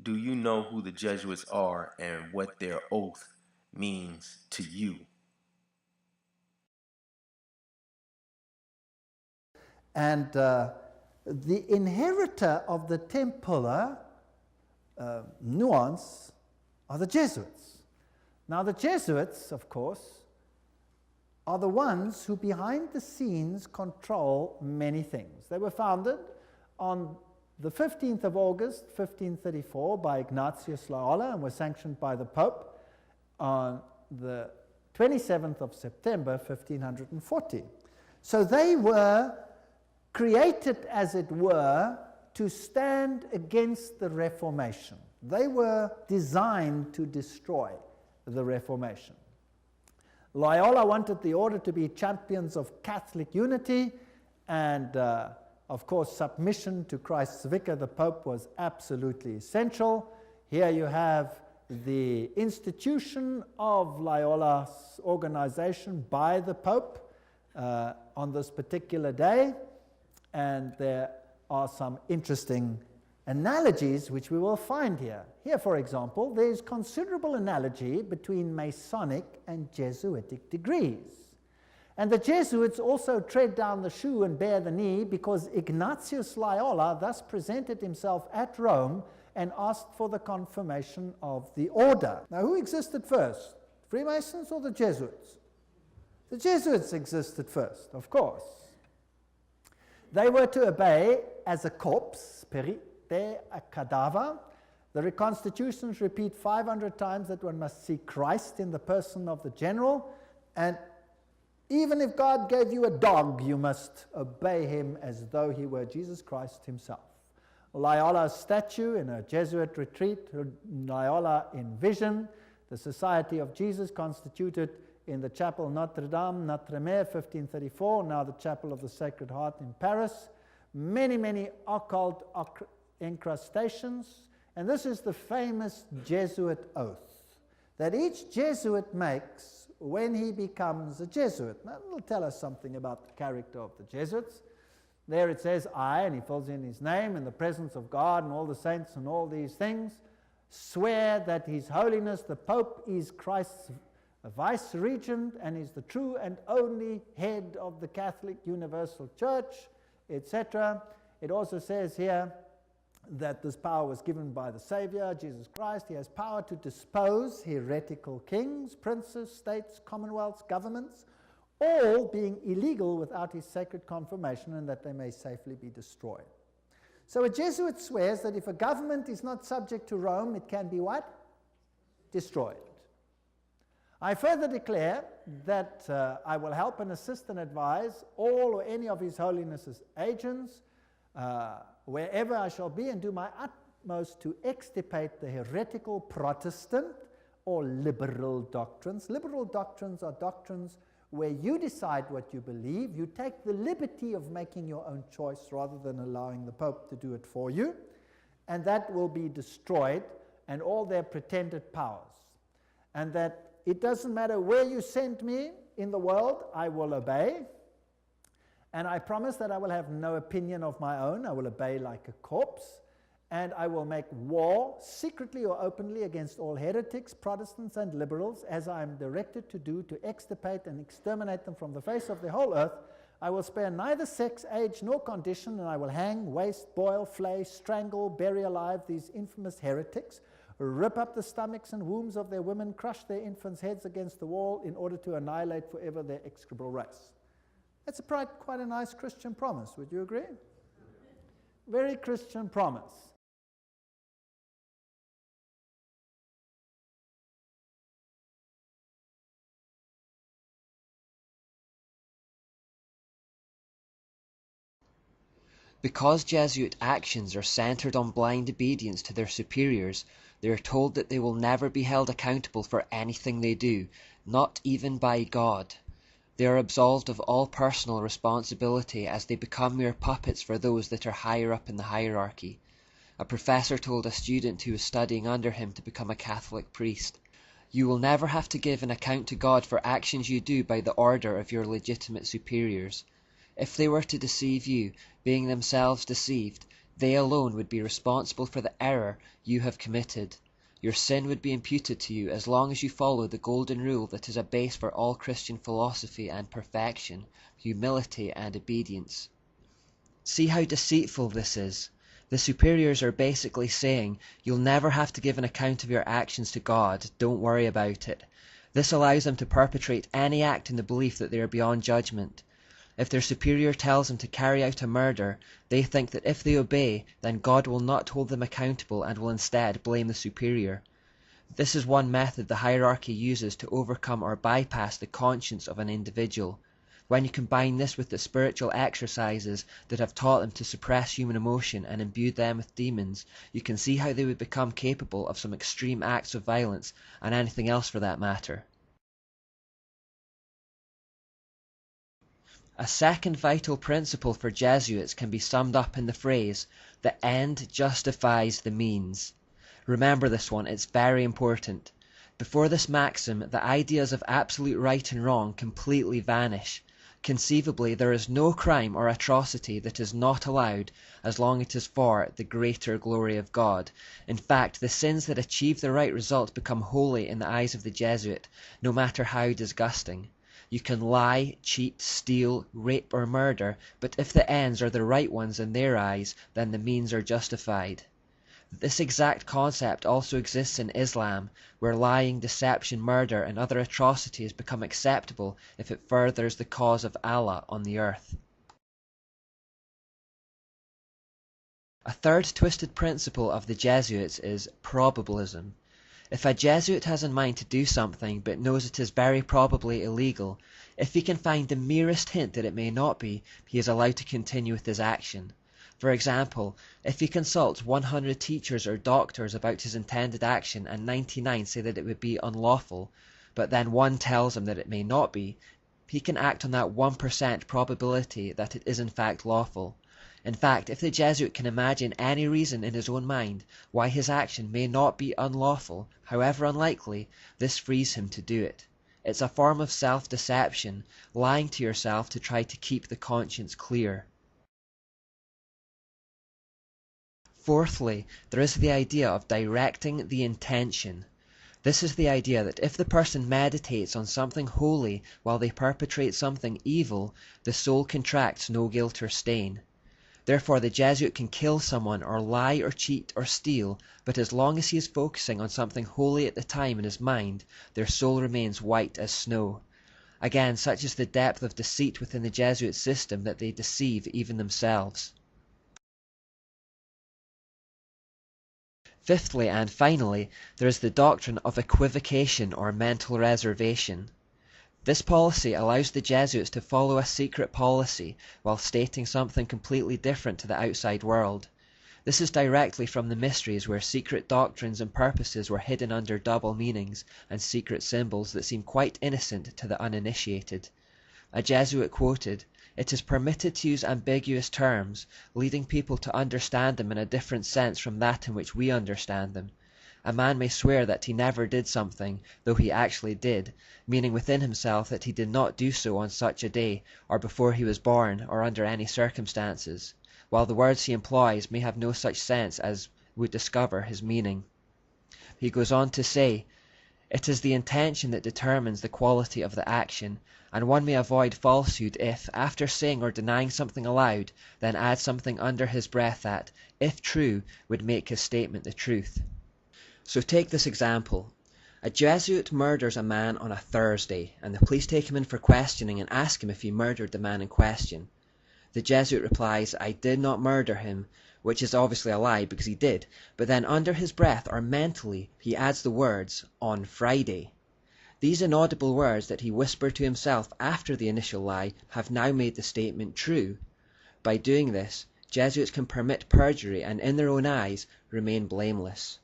do you know who the Jesuits are and what their oath means to you? And the inheritor of the Templar nuance are the Jesuits. Now the Jesuits, of course, are the ones who behind the scenes control many things. They were founded on the 15th of August, 1534 by Ignatius Loyola and were sanctioned by the Pope on the 27th of September, 1540. So they were created, as it were, to stand against the Reformation. They were designed to destroy the Reformation. Loyola wanted the order to be champions of Catholic unity, and of course submission to Christ's vicar, the Pope, was absolutely essential. Here you have the institution of Loyola's organization by the Pope on this particular day, and there are some interesting analogies which we will find here. Here, for example, there's considerable analogy between Masonic and Jesuitic degrees. And the Jesuits also tread down the shoe and bear the knee because Ignatius Loyola thus presented himself at Rome and asked for the confirmation of the order. Now, who existed first? Freemasons or the Jesuits? The Jesuits existed first, of course. They were to obey as a corpse, perite, a cadaver. The reconstitutions repeat 500 times that one must see Christ in the person of the general, and even if God gave you a dog, you must obey him as though he were Jesus Christ himself. Loyola's statue in a Jesuit retreat, Loyola in vision, the Society of Jesus constituted in the Chapel Notre-Dame, Notre-Dame, 1534, now the Chapel of the Sacred Heart in Paris. Many, many occult incrustations, and this is the famous Jesuit oath that each Jesuit makes when he becomes a Jesuit. Now, it'll tell us something about the character of the Jesuits. There it says, I, and he fills in his name, in the presence of God and all the saints and all these things, swear that His Holiness the Pope is Christ's vice-regent and is the true and only head of the Catholic Universal Church, etc. It also says here that this power was given by the Savior, Jesus Christ. He has power to dispose heretical kings, princes, states, commonwealths, governments, all being illegal without his sacred confirmation, and that they may safely be destroyed. So a Jesuit swears that if a government is not subject to Rome, it can be what? Destroyed. I further declare that I will help and assist and advise all or any of His Holiness's agents wherever I shall be, and do my utmost to extirpate the heretical Protestant or liberal doctrines. Liberal doctrines are doctrines where you decide what you believe. You take the liberty of making your own choice rather than allowing the Pope to do it for you, and that will be destroyed, and all their pretended powers. And that it doesn't matter where you send me in the world, I will obey. And I promise that I will have no opinion of my own. I will obey like a corpse. And I will make war, secretly or openly, against all heretics, Protestants, and liberals, as I am directed to do, to extirpate and exterminate them from the face of the whole earth. I will spare neither sex, age, nor condition, and I will hang, waste, boil, flay, strangle, bury alive these infamous heretics, rip up the stomachs and wombs of their women, crush their infants' heads against the wall in order to annihilate forever their execrable race. That's quite a nice Christian promise, would you agree? Very Christian promise. Because Jesuit actions are centered on blind obedience to their superiors, they are told that they will never be held accountable for anything they do, not even by God. They are absolved of all personal responsibility as they become mere puppets for those that are higher up in the hierarchy. A professor told a student who was studying under him to become a Catholic priest, "You will never have to give an account to God for actions you do by the order of your legitimate superiors. If they were to deceive you, being themselves deceived, They alone would be responsible for the error you have committed. Your sin would be imputed to you as long as you follow the golden rule that is a base for all Christian philosophy and perfection, humility and obedience. See how deceitful this is. The superiors are basically saying, you'll never have to give an account of your actions to God, don't worry about it. This allows them to perpetrate any act in the belief that they are beyond judgment. If their superior tells them to carry out a murder, they think that if they obey, then God will not hold them accountable and will instead blame the superior. This is one method the hierarchy uses to overcome or bypass the conscience of an individual. When you combine this with the spiritual exercises that have taught them to suppress human emotion and imbued them with demons, you can see how they would become capable of some extreme acts of violence, and anything else for that matter. A second vital principle for Jesuits can be summed up in the phrase, "The end justifies the means." Remember this one, it's very important. Before this maxim, the ideas of absolute right and wrong completely vanish. Conceivably, there is no crime or atrocity that is not allowed as long as it is for the greater glory of God. In fact, the sins that achieve the right result become holy in the eyes of the Jesuit, no matter how disgusting. You can lie, cheat, steal, rape or murder, but if the ends are the right ones in their eyes, then the means are justified. This exact concept also exists in Islam, where lying, deception, murder and other atrocities become acceptable if it furthers the cause of Allah on the earth. A third twisted principle of the Jesuits is probabilism. If a Jesuit has in mind to do something but knows it is very probably illegal, if he can find the merest hint that it may not be, he is allowed to continue with his action. For example, if he consults 100 teachers or doctors about his intended action and 99 say that it would be unlawful, but then one tells him that it may not be, he can act on that 1% probability that it is in fact lawful. In fact, if the Jesuit can imagine any reason in his own mind why his action may not be unlawful, however unlikely, this frees him to do it. It's a form of self-deception, lying to yourself to try to keep the conscience clear. Fourthly, there is the idea of directing the intention. This is the idea that if the person meditates on something holy while they perpetrate something evil, the soul contracts no guilt or stain. Therefore the Jesuit can kill someone or lie or cheat or steal, but as long as he is focusing on something holy at the time in his mind, their soul remains white as snow. Again, such is the depth of deceit within the Jesuit system that they deceive even themselves. Fifthly and finally, there is the doctrine of equivocation or mental reservation. This policy allows the Jesuits to follow a secret policy while stating something completely different to the outside world. This is directly from the mysteries where secret doctrines and purposes were hidden under double meanings and secret symbols that seem quite innocent to the uninitiated. A Jesuit quoted, "It is permitted to use ambiguous terms, leading people to understand them in a different sense from that in which we understand them. A man may swear that he never did something, though he actually did, meaning within himself that he did not do so on such a day, or before he was born, or under any circumstances, while the words he employs may have no such sense as would discover his meaning." He goes on to say, "It is the intention that determines the quality of the action, and one may avoid falsehood if, after saying or denying something aloud, then add something under his breath that, if true, would make his statement the truth." So take this example. A Jesuit murders a man on a Thursday, and the police take him in for questioning and ask him if he murdered the man in question. The Jesuit replies, "I did not murder him," which is obviously a lie because he did, but then under his breath or mentally he adds the words, "on Friday." These inaudible words that he whispered to himself after the initial lie have now made the statement true. By doing this, Jesuits can permit perjury and in their own eyes remain blameless.